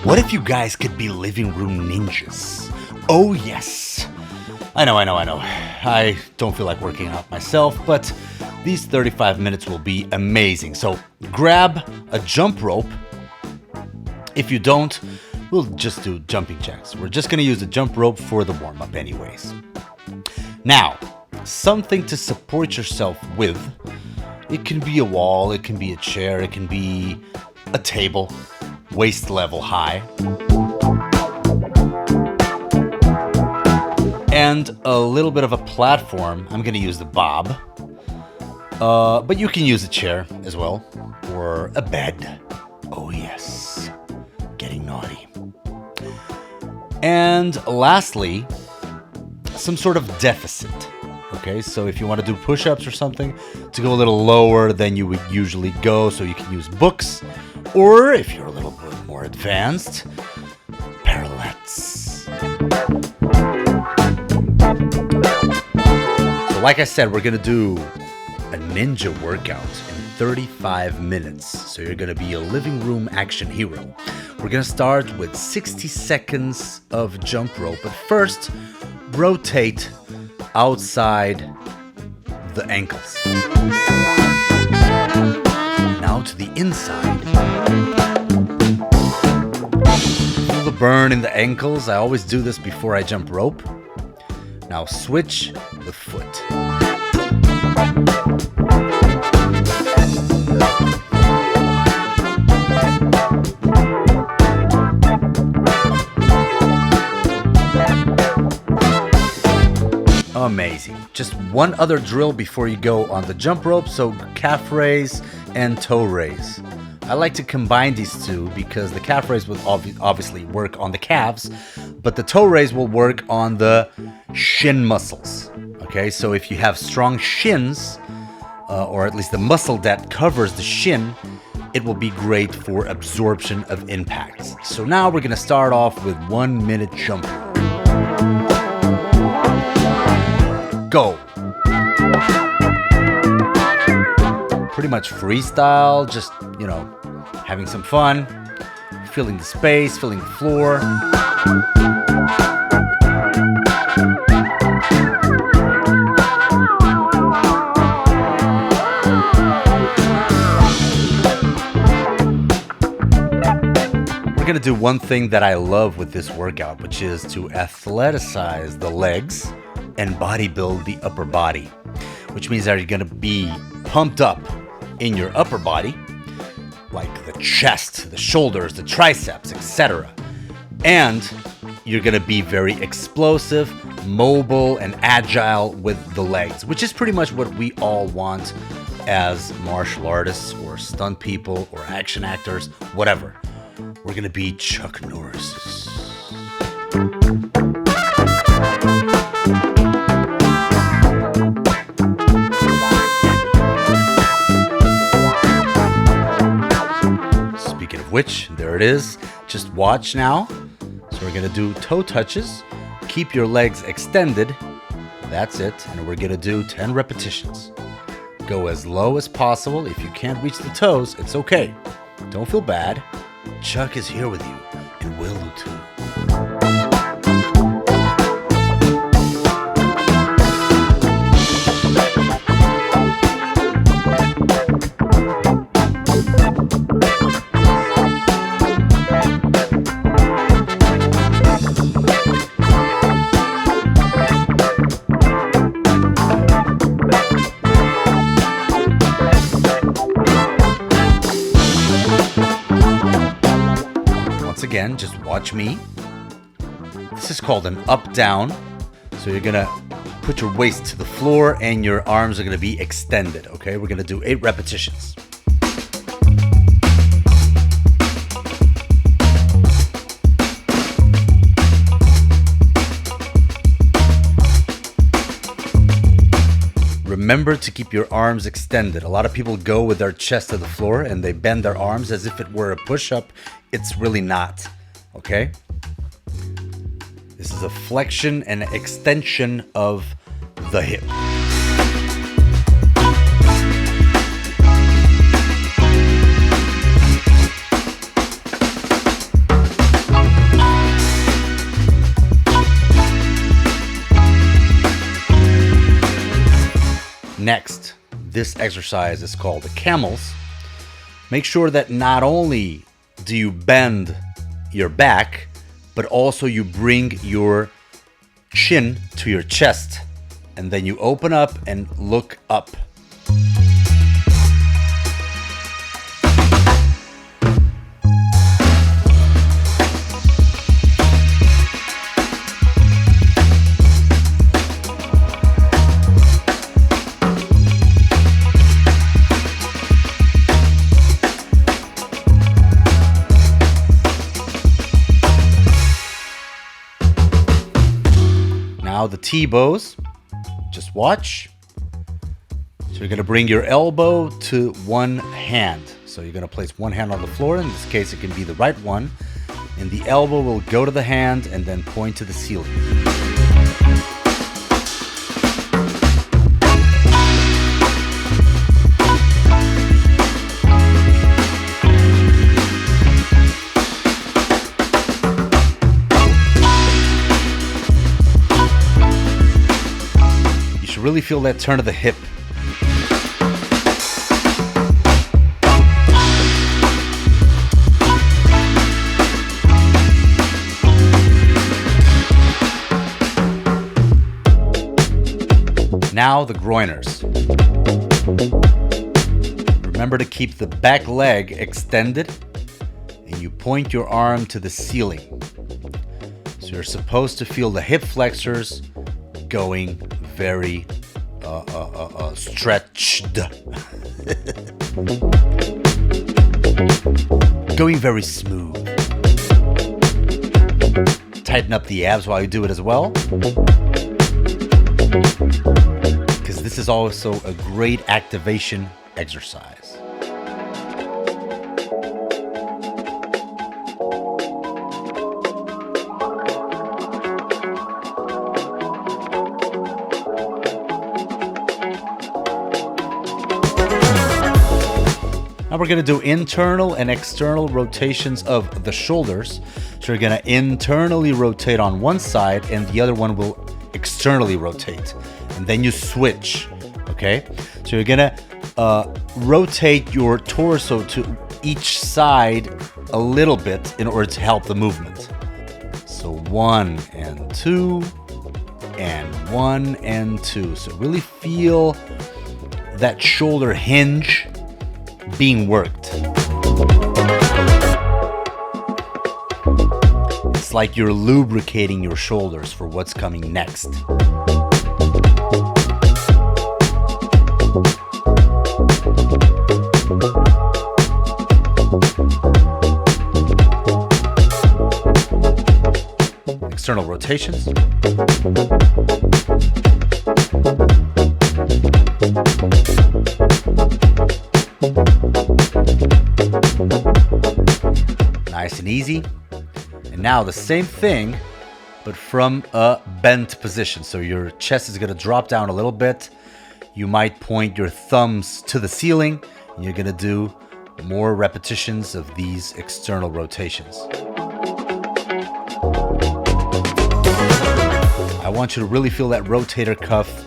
What if you guys could be living room ninjas? Oh yes. I know. I don't feel like working out myself, but these 35 minutes will be amazing. So grab a jump rope. If you don't, we'll just do jumping jacks. We're just going to use the jump rope for the warm-up anyways. Now, something to support yourself with. It can be a wall, it can be a chair, it can be a table, waist level high. And a little bit of a platform. I'm going to use the bob. But you can use a chair as well, or a bed. Oh yes, getting naughty. And lastly, some sort of deficit. Okay, so if you want to do push-ups or something, to go a little lower than you would usually go, so you can use books, or if you're a little bit more advanced, parallettes. So like I said, we're going to do a ninja workout in 35 minutes. So you're going to be a living room action hero. We're going to start with 60 seconds of jump rope, but first, rotate outside the ankles. Now to the inside. Feel the burn in the ankles. I always do this before I jump rope. Now switch the foot. Amazing. Just one other drill before you go on the jump rope, so calf raise and toe raise. I like to combine these two because the calf raise will obviously work on the calves, but the toe raise will work on the shin muscles. Okay, so if you have strong shins, or at least the muscle that covers the shin, it will be great for absorption of impacts. So now we're going to start off with 1 minute jump rope. Go. Pretty much freestyle, just, having some fun, feeling the space, feeling the floor. We're going to do one thing that I love with this workout, which is to athleticize the legs and bodybuild the upper body, which means that you're going to be pumped up in your upper body, like the chest, the shoulders, the triceps, etc. And you're going to be very explosive, mobile, and agile with the legs, which is pretty much what we all want as martial artists or stunt people or action actors, whatever. We're going to be Chuck Norris. Which, there it is. Just watch now. So we're going to do toe touches. Keep your legs extended. That's it. And we're going to do 10 repetitions. Go as low as possible. If you can't reach the toes, it's okay. Don't feel bad. Chuck is here with you. And Willow too. Again, just watch me. This is called an up-down. So you're gonna put your waist to the floor and your arms are gonna be extended. Okay, we're gonna do 8 repetitions. Remember to keep your arms extended. A lot of people go with their chest to the floor and they bend their arms as if it were a push-up. It's really not, okay? This is a flexion and extension of the hip. Next, this exercise is called the camels. Make sure that not only do you bend your back, but also you bring your chin to your chest, and then you open up and look up. Now the T-bows, just watch. So you're gonna bring your elbow to one hand. So you're gonna place one hand on the floor. In this case, it can be the right one. And the elbow will go to the hand and then point to the ceiling. Really feel that turn of the hip. Now the groiners. Remember to keep the back leg extended and you point your arm to the ceiling. So you're supposed to feel the hip flexors going very stretched. Going very smooth. Tighten up the abs while you do it as well, because this is also a great activation exercise. Now we're going to do internal and external rotations of the shoulders. So you're going to internally rotate on one side and the other one will externally rotate. And then you switch, okay? So you're going to rotate your torso to each side a little bit in order to help the movement. So 1 and 2 and 1 and 2. So really feel that shoulder hinge being worked. It's like you're lubricating your shoulders for what's coming next. External rotations. Nice and easy. And now the same thing, but from a bent position. So your chest is going to drop down a little bit. You might point your thumbs to the ceiling. And you're going to do more repetitions of these external rotations. I want you to really feel that rotator cuff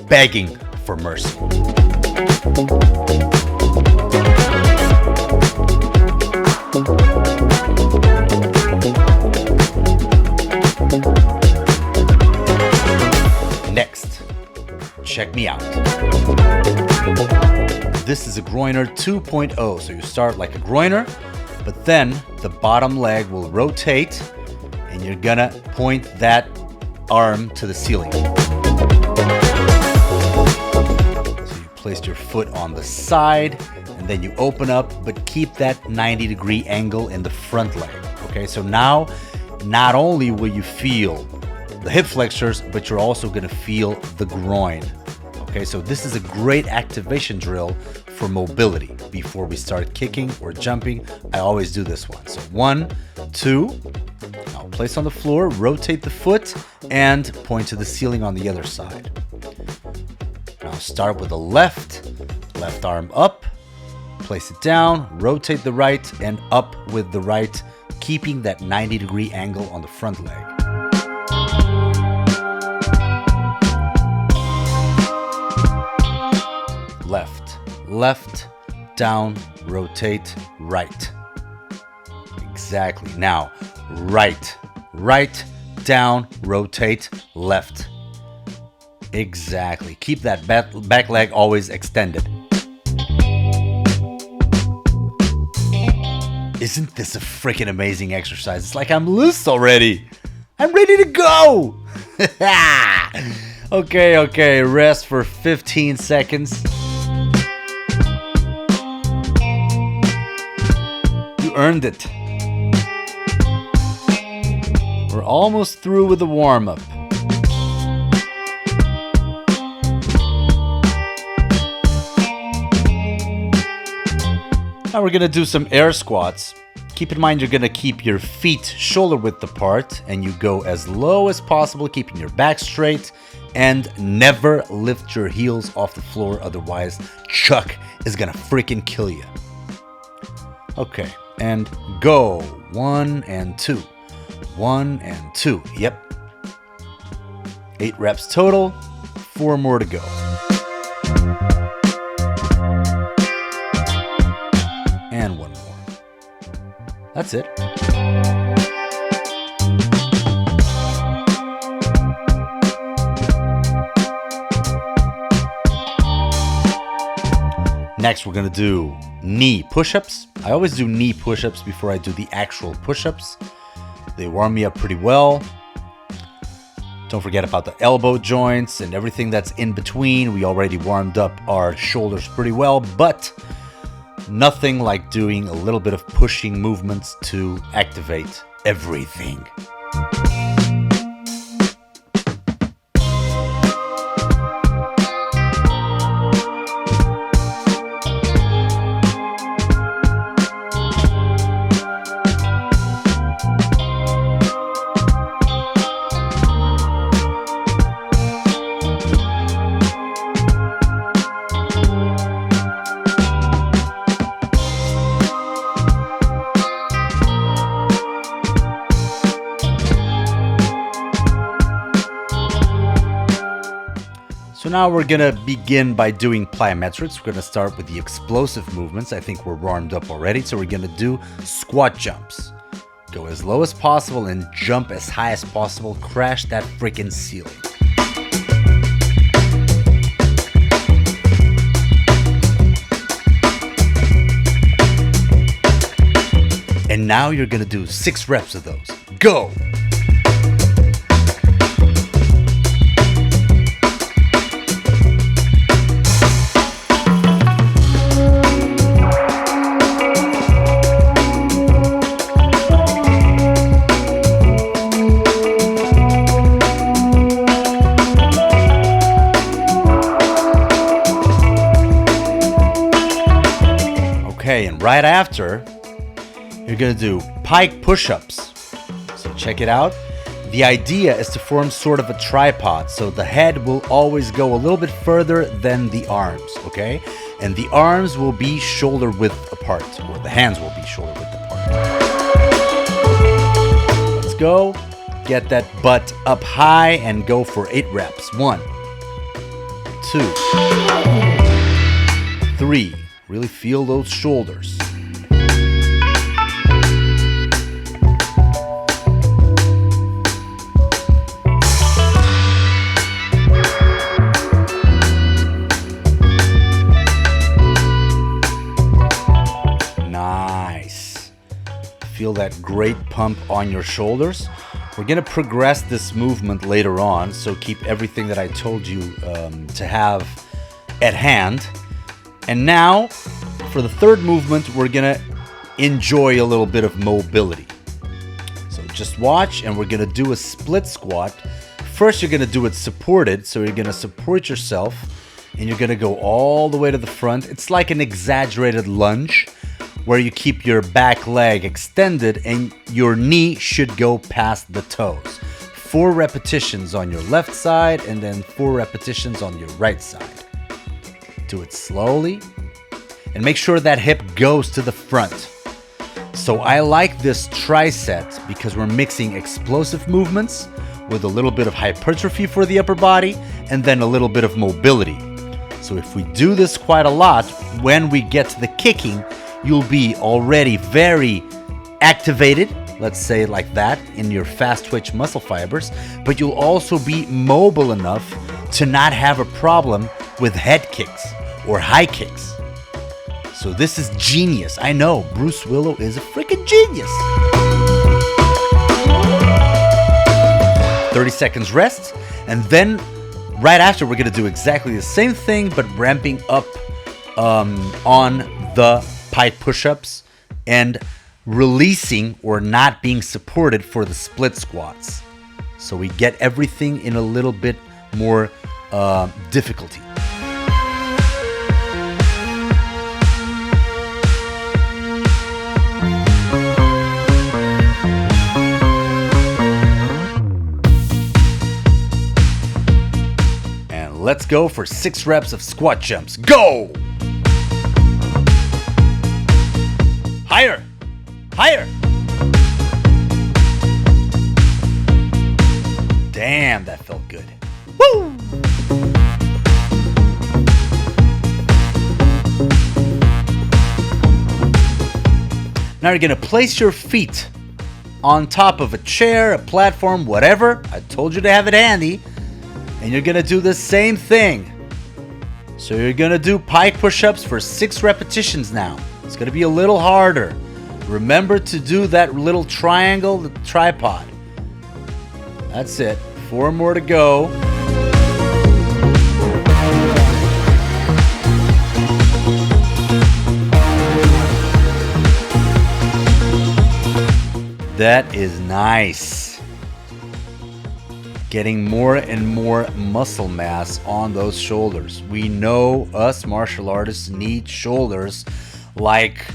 begging for mercy. Next, check me out. This is a groiner 2.0. So you start like a groiner, but then the bottom leg will rotate and you're gonna point that arm to the ceiling. So you placed your foot on the side and then you open up, but keep that 90-degree angle in the front leg. Okay, so now not only will you feel the hip flexors, but you're also going to feel the groin. Okay, so this is a great activation drill for mobility. Before we start kicking or jumping, I always do this one. So 1, 2, now place on the floor, rotate the foot, and point to the ceiling on the other side. Now start with the left arm up, place it down, rotate the right, and up with the right, keeping that 90-degree angle on the front leg. Now, left, down, rotate, right. Exactly. Now, right, down, rotate, left. Exactly. Keep that back leg always extended. Isn't this a freaking amazing exercise? It's like I'm loose already. I'm ready to go. Okay, rest for 15 seconds. You earned it. We're almost through with the warm-up. Now we're gonna do some air squats. Keep in mind you're gonna keep your feet shoulder width apart and you go as low as possible, keeping your back straight, and never lift your heels off the floor, otherwise Chuck is gonna freaking kill you. Okay, and go. 1 and 2. 1 and 2. Yep. 8 reps total. 4 more to go. And 1 more. That's it. Next, we're gonna do knee push-ups. I always do knee push-ups before I do the actual push-ups. They warm me up pretty well. Don't forget about the elbow joints and everything that's in between. We already warmed up our shoulders pretty well, but nothing like doing a little bit of pushing movements to activate everything. So now we're gonna begin by doing plyometrics. We're gonna start with the explosive movements. I think we're warmed up already. So we're gonna do squat jumps. Go as low as possible and jump as high as possible. Crash that freaking ceiling. And now you're gonna do 6 reps of those. Go! Okay, and right after, you're gonna do pike push-ups. So check it out. The idea is to form sort of a tripod, so the head will always go a little bit further than the arms, okay? And the arms will be shoulder width apart, or the hands will be shoulder width apart. Let's go. Get that butt up high and go for 8 reps. 1, 2, 3. Really feel those shoulders. Nice. Feel that great pump on your shoulders. We're gonna progress this movement later on, so keep everything that I told you to have at hand. And now, for the third movement, we're gonna enjoy a little bit of mobility. So just watch, and we're gonna do a split squat. First, you're gonna do it supported, so you're gonna support yourself, and you're gonna go all the way to the front. It's like an exaggerated lunge, where you keep your back leg extended, and your knee should go past the toes. 4 repetitions on your left side, and then 4 repetitions on your right side. Do it slowly and make sure that hip goes to the front. So I like this tri-set because we're mixing explosive movements with a little bit of hypertrophy for the upper body and then a little bit of mobility. So So if we do this quite a lot, when we get to the kicking, you'll be already very activated, let's say it like that, in your fast twitch muscle fibers, but you'll also be mobile enough to not have a problem with head kicks or high kicks. So this is genius. I know, Bruce Willow is a freaking genius. 30 seconds rest, and then right after we're gonna do exactly the same thing, but ramping up on the pike push-ups and releasing or not being supported for the split squats. So we get everything in a little bit more difficulty. And let's go for 6 reps of squat jumps. Go! Higher! Higher! Damn, that felt good. Woo! Now you're gonna place your feet on top of a chair, a platform, whatever. I told you to have it handy. And you're gonna do the same thing. So you're gonna do pike push-ups for 6 repetitions now. It's gonna be a little harder. Remember to do that little triangle, the tripod. That's it. 4 more to go. That is nice. Getting more and more muscle mass on those shoulders. We know us martial artists need shoulders like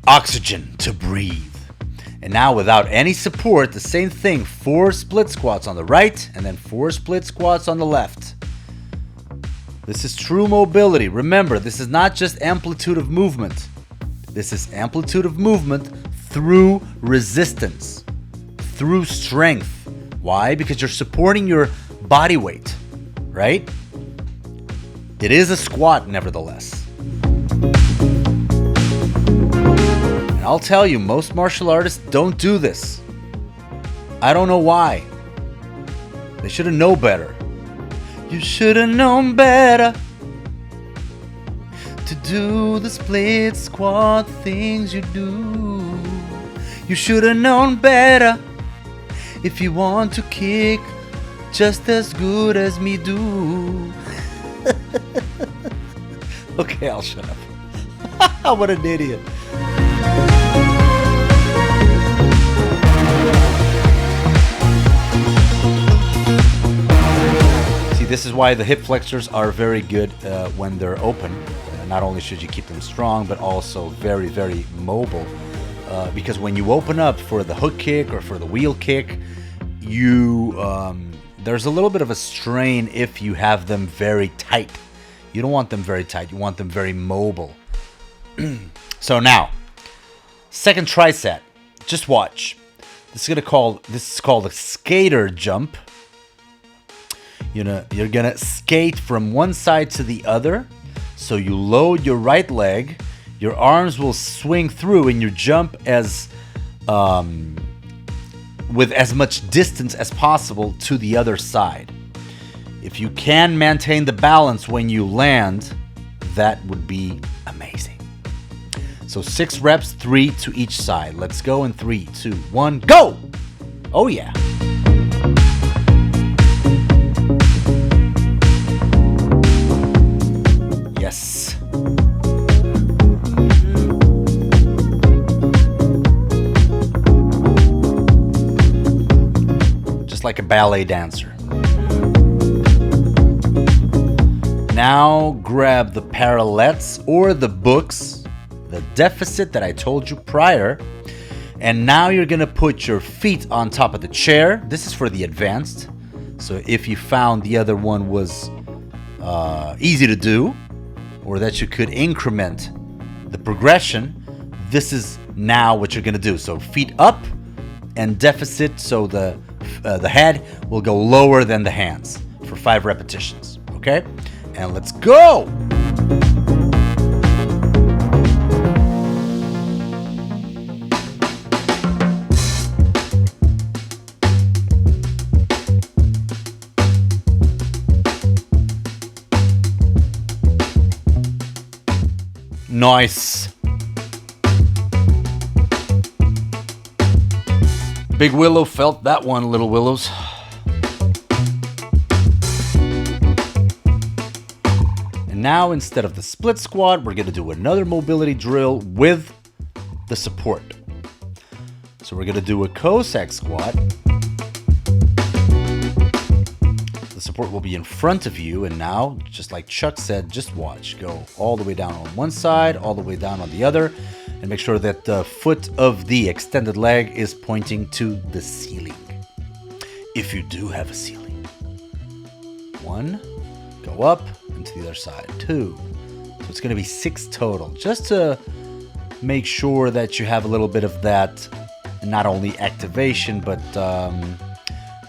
oxygen to breathe. And now without any support, the same thing, 4 split squats on the right and then 4 split squats on the left. This is true mobility. Remember, this is not just amplitude of movement. This is amplitude of movement through resistance, through strength. Why? Because you're supporting your body weight, right? It is a squat, nevertheless. And I'll tell you, most martial artists don't do this. I don't know why. They should have known better. You should have known better to do the split squat things you do. You should have known better if you want to kick just as good as me do. Okay, I'll shut up. What an idiot. See, this is why the hip flexors are very good when they're open. Not only should you keep them strong, but also very, very mobile. Because when you open up for the hook kick or for the wheel kick, there's a little bit of a strain if you have them very tight. You don't want them very tight. You want them very mobile. So now, second tricep. Just watch. This is called a skater jump. You're gonna skate from one side to the other. So you load your right leg. Your arms will swing through, and you jump with as much distance as possible to the other side. If you can maintain the balance when you land, that would be amazing. So 6 reps, 3 to each side. Let's go in 3, 2, 1, go! Oh yeah. Yes. Like a ballet dancer. Now grab the parallettes or the books, the deficit that I told you prior, and now you're gonna put your feet on top of the chair. This is for the advanced. So if you found the other one was easy to do, or that you could increment the progression, this is now what you're gonna do. So feet up and deficit, so the head will go lower than the hands for 5 repetitions, okay? and let's go! Nice. Big Willow felt that one, little Willows. And now, instead of the split squat, we're going to do another mobility drill with the support. So we're going to do a Cossack squat. The support will be in front of you, and now, just like Chuck said, just watch. Go all the way down on one side, all the way down on the other, and make sure that the foot of the extended leg is pointing to the ceiling. If you do have a ceiling. 1, go up, and to the other side. 2. So it's going to be 6 total, just to make sure that you have a little bit of that, not only activation, but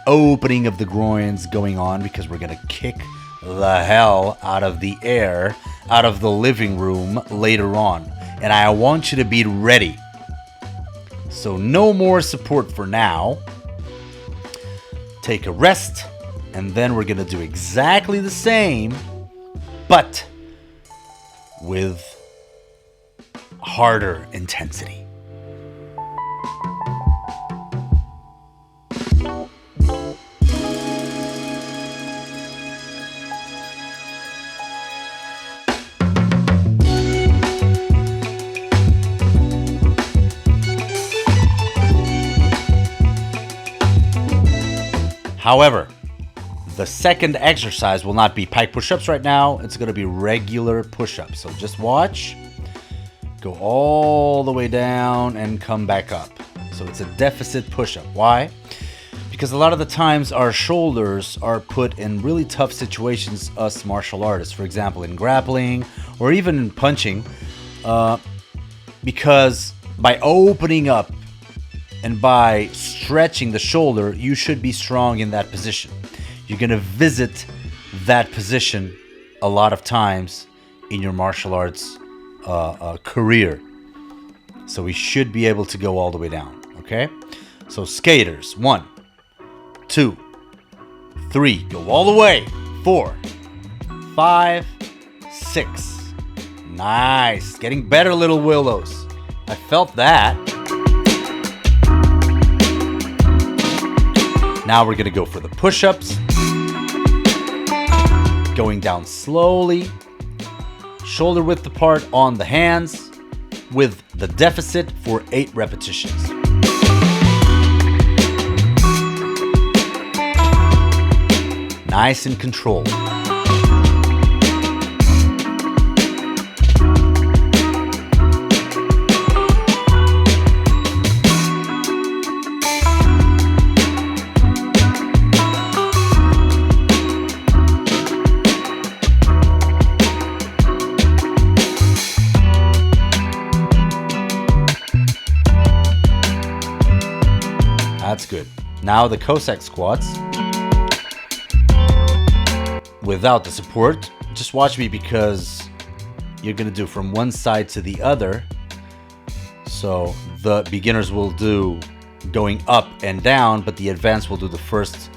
opening of the groins going on, because we're going to kick the hell out of the air out of the living room later on. And I want you to be ready. So no more support for now. Take a rest, and then we're going to do exactly the same, but with harder intensity. However, the second exercise will not be pike push-ups right now. It's going to be regular push-ups. So just watch. Go all the way down and come back up. So it's a deficit push-up. Why? Because a lot of the times our shoulders are put in really tough situations, us martial artists. For example, in grappling or even in punching. Because by opening up and by stretching the shoulder, you should be strong in that position. You're going to visit that position a lot of times in your martial arts career. So we should be able to go all the way down, okay? So skaters, 1, 2, 3, go all the way, 4, 5, 6. Nice, getting better, little Willows. I felt that. Now we're gonna go for the push-ups. Going down slowly, shoulder width apart on the hands, with the deficit for 8 repetitions. Nice and controlled. That's good. Now the Cossack squats. Without the support. Just watch me, because you're going to do from one side to the other. So the beginners will do going up and down, but the advanced will do the first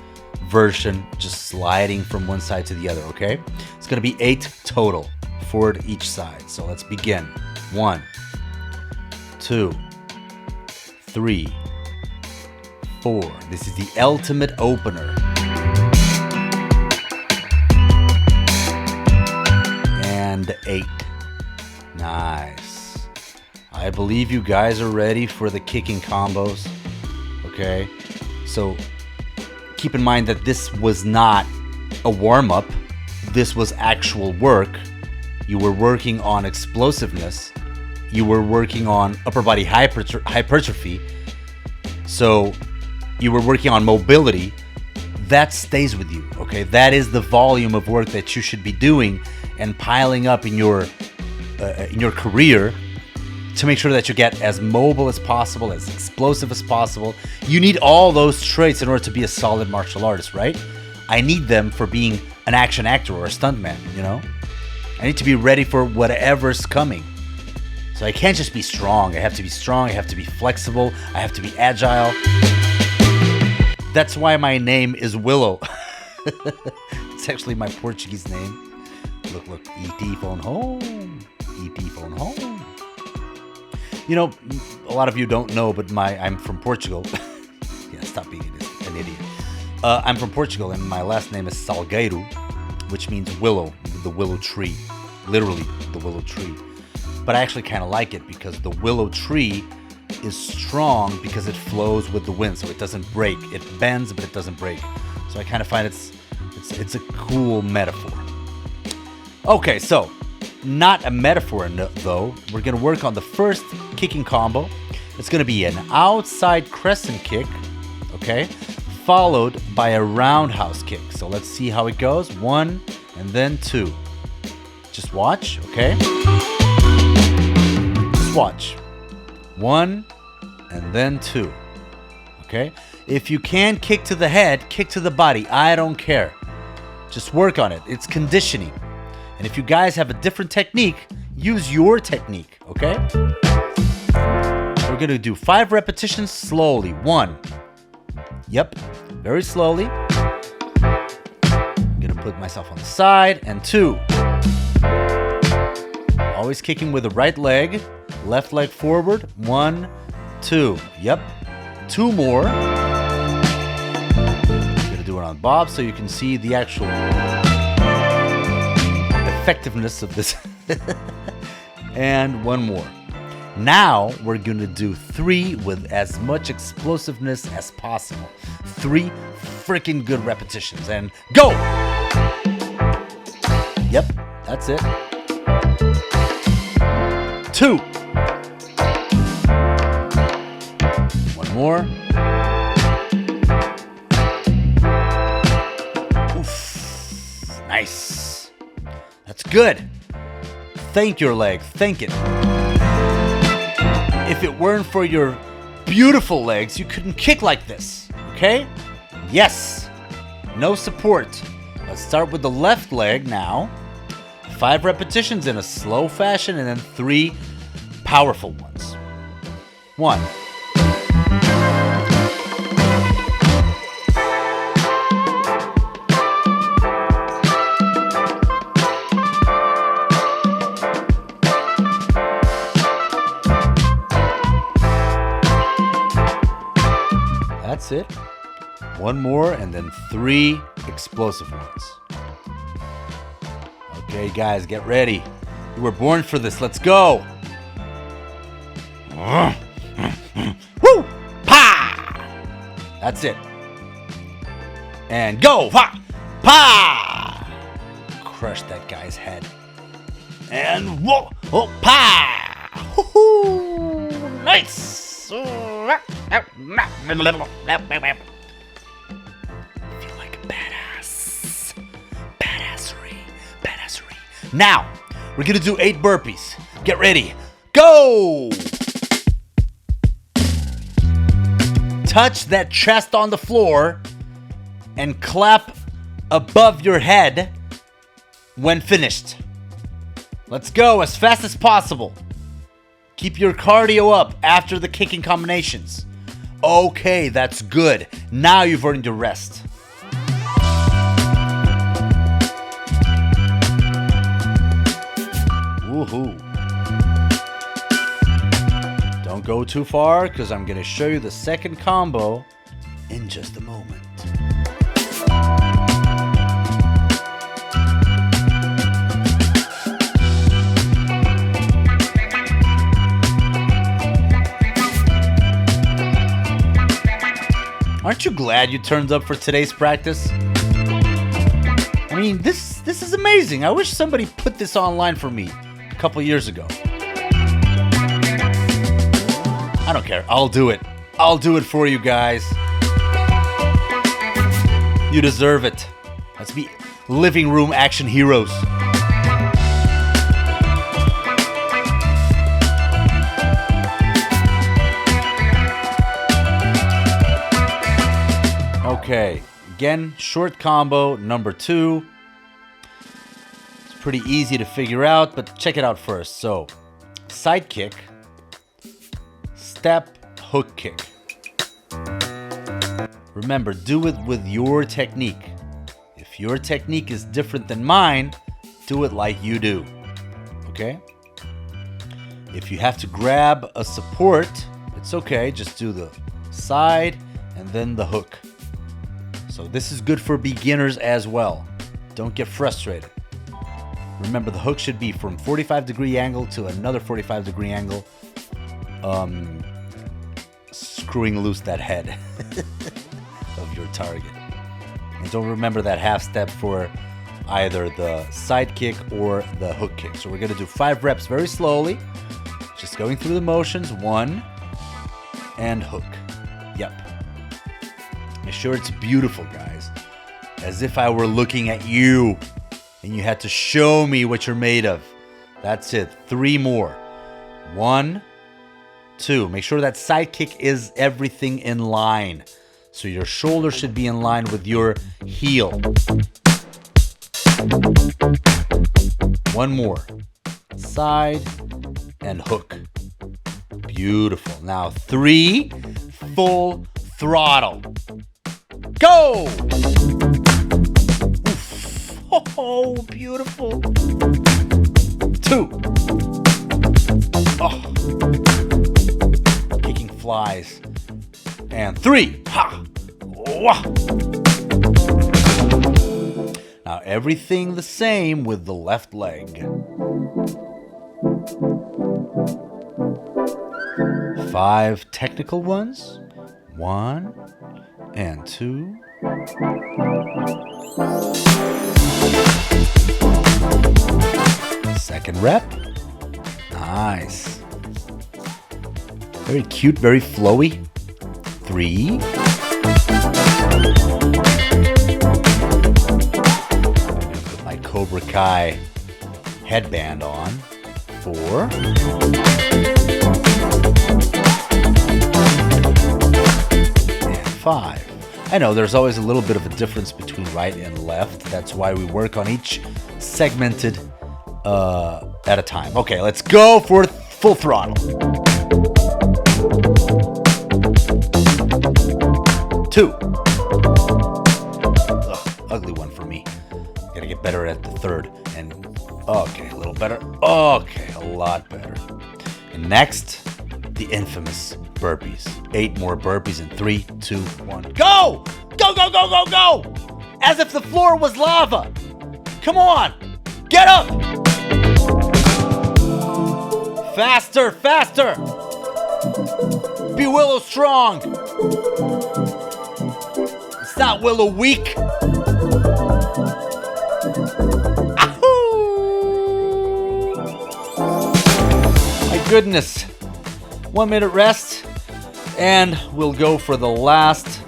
version, just sliding from one side to the other, okay? It's going to be 8 total for each side. So let's begin. 1, 2, 3, 4. This is the ultimate opener. And 8. Nice. I believe you guys are ready for the kicking combos. Okay? So keep in mind that this was not a warm-up. This was actual work. You were working on explosiveness. You were working on upper body hypertrophy. So you were working on mobility. That stays with you, okay? That is the volume of work that you should be doing and piling up in your career to make sure that you get as mobile as possible, as explosive as possible. You need all those traits in order to be a solid martial artist, right? I need them for being an action actor or a stuntman, you know? I need to be ready for whatever's coming. So I can't just be strong. I have to be strong, I have to be flexible, I have to be agile. That's why my name is Willow. It's actually my Portuguese name. Look, E.T. phone home. E.T. phone home. You know, a lot of you don't know, but I'm from Portugal. Yeah, stop being an idiot. I'm from Portugal, and my last name is Salgueiro, which means willow, the willow tree. Literally, the willow tree. But I actually kind of like it because the willow tree is strong because it flows with the wind, so it doesn't break. It bends, but it doesn't break. So I kind of find it's a cool metaphor. Okay, so not a metaphor though. We're gonna work on the first kicking combo. It's gonna be an outside crescent kick, okay, followed by a roundhouse kick. So let's see how it goes. 1 and then 2. Just watch, okay? Just watch. 1 and then 2. Okay? If you can kick to the head, kick to the body. I don't care. Just work on it. It's conditioning. And if you guys have a different technique, use your technique, okay? We're gonna do 5 repetitions slowly. 1. Yep, very slowly. I'm gonna put myself on the side. And 2. Always kicking with the right leg. Left leg forward. 1, 2. Yep. 2 more. I'm gonna do it on Bob so you can see the actual effectiveness of this. And 1 more. Now we're gonna do 3 with as much explosiveness as possible. 3 freaking good repetitions. And go! Yep, that's it. 2. 1 more. Oof. Nice. That's good. Thank your leg. Thank it. If it weren't for your beautiful legs, you couldn't kick like this. Okay? Yes. No support. Let's start with the left leg now. 5 repetitions in a slow fashion and then 3 powerful ones. 1. That's it. 1 more and then 3 explosive ones. Okay, guys, get ready. You were born for this. Let's go. Woo! Pa! That's it. And go. Pa! Pa! Crush that guy's head. And whoa! Oh, pa! Woo-hoo! Nice. Feel like a badass. Badassery. Now, we're gonna do 8 burpees. Get ready. Go! Touch that chest on the floor and clap above your head when finished. Let's go as fast as possible. Keep your cardio up after the kicking combinations. Okay, that's good. Now you've earned your rest. Woohoo. Don't go too far because I'm going to show you the second combo in just a moment. Aren't you glad you turned up for today's practice? I mean, this is amazing. I wish somebody put this online for me a couple years ago. I don't care. I'll do it. I'll do it for you guys. You deserve it. Let's be living room action heroes. Okay, Again, short combo number 2. It's pretty easy to figure out, but check it out first. So, side kick, step, hook kick. Remember, do it with your technique. If your technique is different than mine, do it like you do. Okay? If you have to grab a support, it's okay. Just do the side and then the hook. So this is good for beginners as well. Don't get frustrated. Remember, the hook should be from 45-degree angle to another 45-degree angle. Screwing loose that head of your target. And don't remember that half step for either the side kick or the hook kick. So we're going to do 5 reps very slowly. Just going through the motions. 1 and hook. Yep. Make sure it's beautiful, guys. As if I were looking at you and you had to show me what you're made of. That's it. 3 more. 1, 2. Make sure that side kick is everything in line. So your shoulder should be in line with your heel. 1 more. Side and hook. Beautiful. Now 3, full throttle. Go! Oof. Oh, beautiful. 2. Oh. Kicking flies. And 3. Ha! Wah! Now everything the same with the left leg. 5 technical ones. 1 and 2. Second rep. Nice. Very cute, very flowy. 3. Put my Cobra Kai headband on. 4. And 5. I know there's always a little bit of a difference between right and left. That's why we work on each segmented at a time. Okay, let's go for full throttle. 2. Ugh, ugly one for me. Gotta get better at the third. And okay, a little better. Okay, a lot better. And next, the infamous burpees. 8 more burpees in 3, 2, 1. Go! Go, go, go, go, go! As if the floor was lava. Come on! Get up! Faster, faster! Be Willow strong! It's not Willow weak! Ahoo! My goodness. 1 minute rest, and we'll go for the last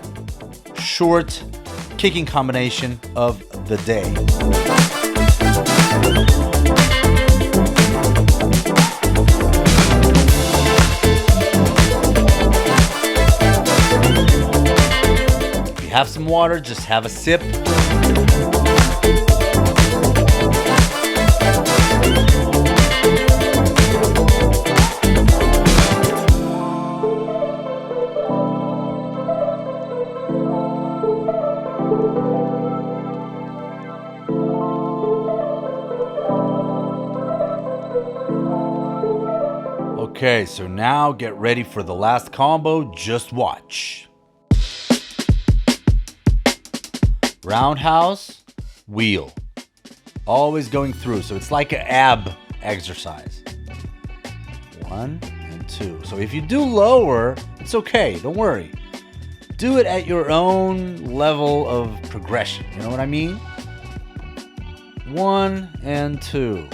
short kicking combination of the day. If you have some water, just have a sip. Okay, so now get ready for the last combo. Just watch. Roundhouse, wheel. Always going through, so it's like an ab exercise. 1 and 2. So if you do lower, it's okay, don't worry. Do it at your own level of progression, you know what I mean? 1 and 2.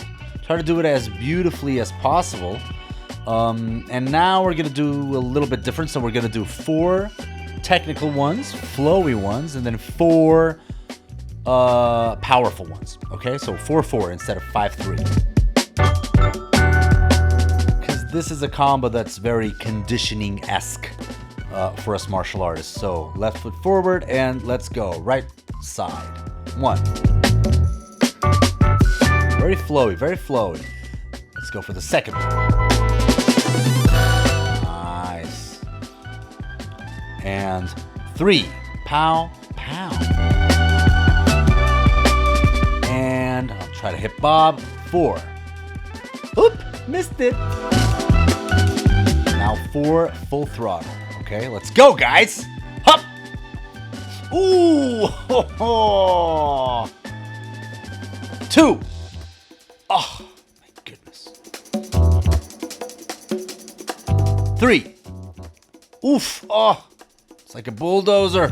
Try to do it as beautifully as possible. And now we're going to do a little bit different. So we're going to do 4 technical ones, flowy ones, and then 4 powerful ones. Okay, so 4-4 instead of 5-3. Because this is a combo that's very conditioning-esque. for us martial artists. So left foot forward and let's go. Right side. 1. Very flowy, very flowy. Let's go for the second one. Nice. And 3. Pow, pow. And I'll try to hip bob. 4. Oop, missed it. Now 4, full throttle. Okay, let's go, guys. Hup. Ooh. Ho, ho. 2. Oh, my goodness. 3. Oof. Oh, it's like a bulldozer.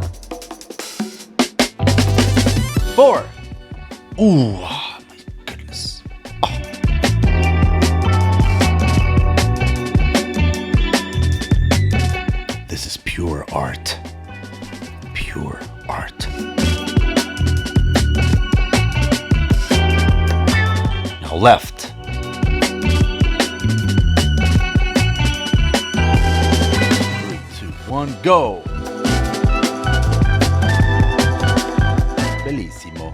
4. Ooh, oh, my goodness. Oh. This is pure art. Pure art. Now left. 3, 2, 1, go. Bellissimo.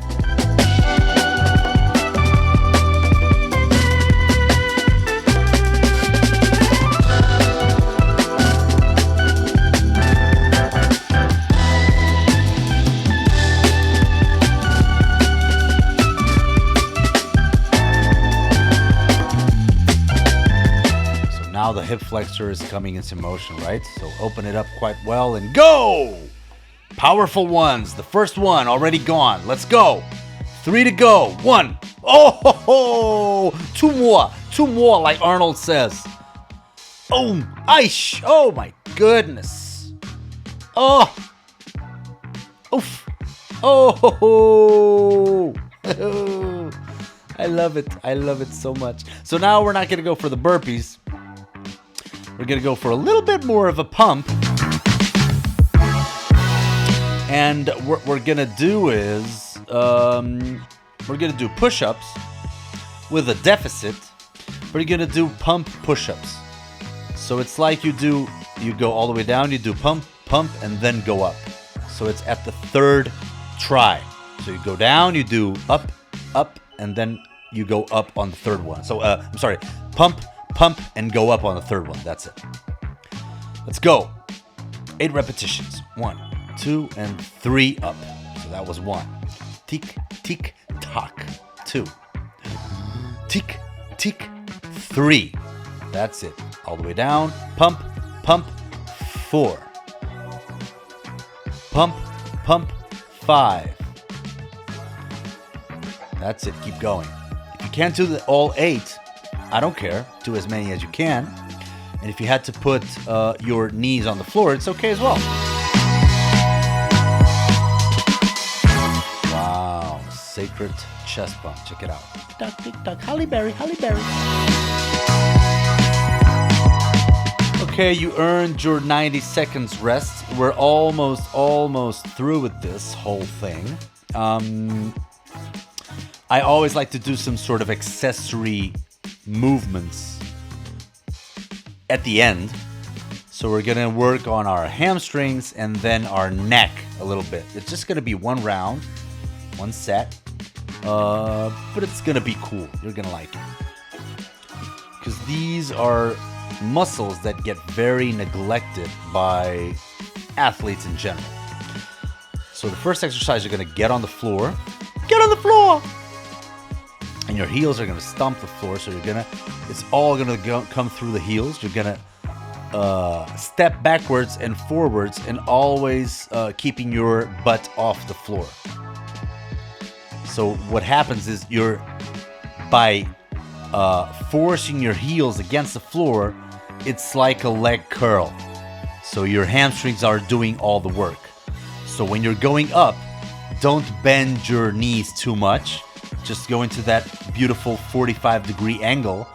Now the hip flexor is coming into motion, right? So open it up quite well and go! Powerful ones. The first one already gone. Let's go. 3 to go. 1. Oh, ho, ho. 2 more. 2 more, like Arnold says. Oh, aish. Oh, my goodness. Oh. Oof. Oh, ho, ho. I love it. I love it so much. So now we're not going to go for the burpees. We're going to go for a little bit more of a pump. And what we're going to do is, we're going to do push-ups with a deficit. We're going to do pump push-ups. So it's like you go all the way down, you do pump, pump, and then go up. So it's at the 3rd try. So you go down, you do up, up, and then you go up on the 3rd one. So, I'm sorry, pump, pump, and go up on the 3rd one. That's it. Let's go. 8 repetitions. 1, 2, and 3 up. So that was 1. Tick, tick, tock. 2. Tick, tick, 3. That's it. All the way down. Pump, pump, 4. Pump, pump, 5. That's it. Keep going. If you can't do all 8, I don't care. Do as many as you can. And if you had to put your knees on the floor, it's okay as well. Wow. Sacred chest bump. Check it out. Tick-tock, tick-tock. Halle Berry, Halle Berry. Okay, you earned your 90 seconds rest. We're almost through with this whole thing. I always like to do some sort of accessory movements at the end. So we're gonna work on our hamstrings and then our neck a little bit. It's just gonna be 1 round, 1 set, but it's gonna be cool. You're gonna like it. Because these are muscles that get very neglected by athletes in general. So the first exercise, you're gonna get on the floor. Get on the floor! And your heels are gonna stomp the floor, so it's all gonna come through the heels. You're gonna step backwards and forwards, and always keeping your butt off the floor. So what happens is by forcing your heels against the floor, it's like a leg curl. So your hamstrings are doing all the work. So when you're going up, don't bend your knees too much. Just go into that beautiful 45-degree angle,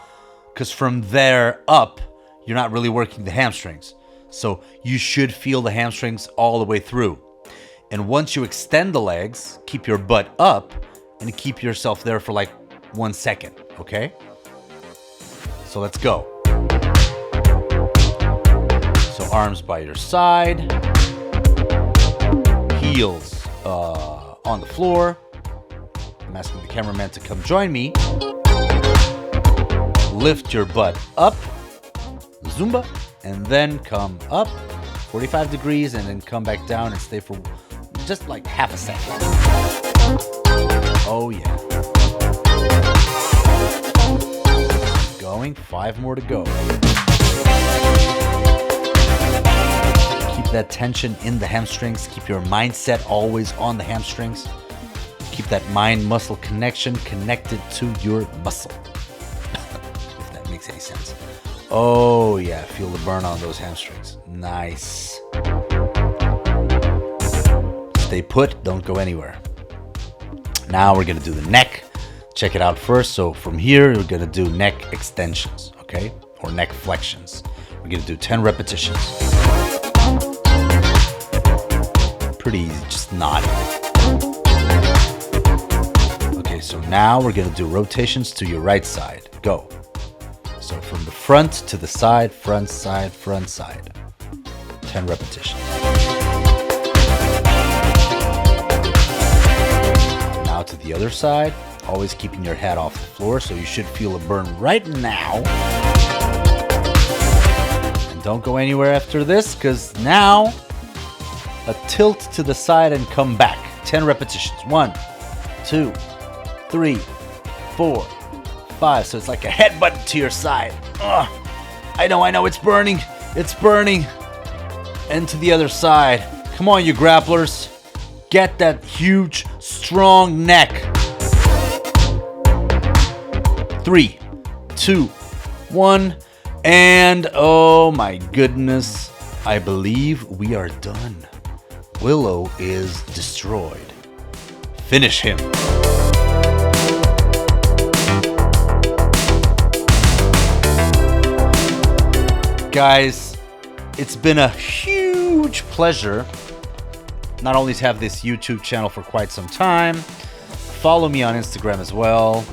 because from there up, you're not really working the hamstrings. So you should feel the hamstrings all the way through. And once you extend the legs, keep your butt up and keep yourself there for like 1 second, okay? So let's go. So So arms by your side, heels on the floor. I'm asking the cameraman to come join me. Lift your butt up, Zumba, and then come up 45 degrees and then come back down and stay for just like half a second. Oh yeah. Going, 5 more to go. Keep that tension in the hamstrings. Keep your mindset always on the hamstrings. Keep that mind-muscle connection connected to your muscle. If that makes any sense. Oh yeah, feel the burn on those hamstrings. Nice. Stay put, don't go anywhere. Now we're gonna do the neck. Check it out first. So from here, we're gonna do neck extensions, okay? Or neck flexions. We're gonna do 10 repetitions. Pretty easy, just nod. Okay, so now we're gonna do rotations to your right side. Go. So from the front to the side, front side, front side. 10 repetitions. Now to the other side, always keeping your head off the floor, so you should feel a burn right now. And don't go anywhere after this, because now a tilt to the side and come back. 10 repetitions. 1, 2, 3, 4, 5. So it's like a headbutt to your side. Ugh. I know, it's burning. It's burning. And to the other side. Come on, you grapplers. Get that huge, strong neck. 3, 2, 1. And oh my goodness, I believe we are done. Willow is destroyed. Finish him. Guys, it's been a huge pleasure not only to have this YouTube channel for quite some time. Follow me on Instagram as well.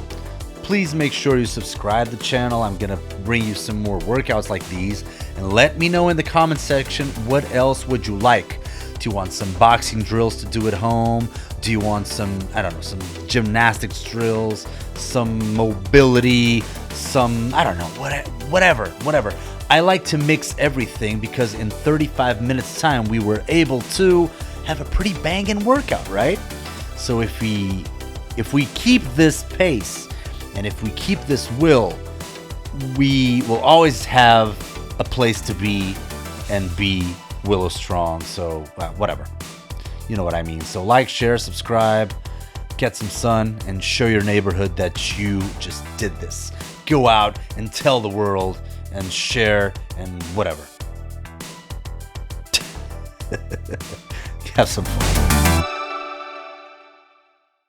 Please make sure you subscribe to the channel. I'm gonna bring you some more workouts like these, and let me know in the comment section, what else would you like? Do you want some boxing drills to do at home? Do you want some, I don't know, some gymnastics drills, some mobility, some, I don't know, whatever. I like to mix everything, because in 35 minutes time we were able to have a pretty banging workout, right? So if we keep this pace and if we keep this will, we will always have a place to be and be Willow strong. So whatever, you know what I mean. So like, share, subscribe, get some sun, and show your neighborhood that you just did this. Go out and tell the world and share and whatever. Have some fun.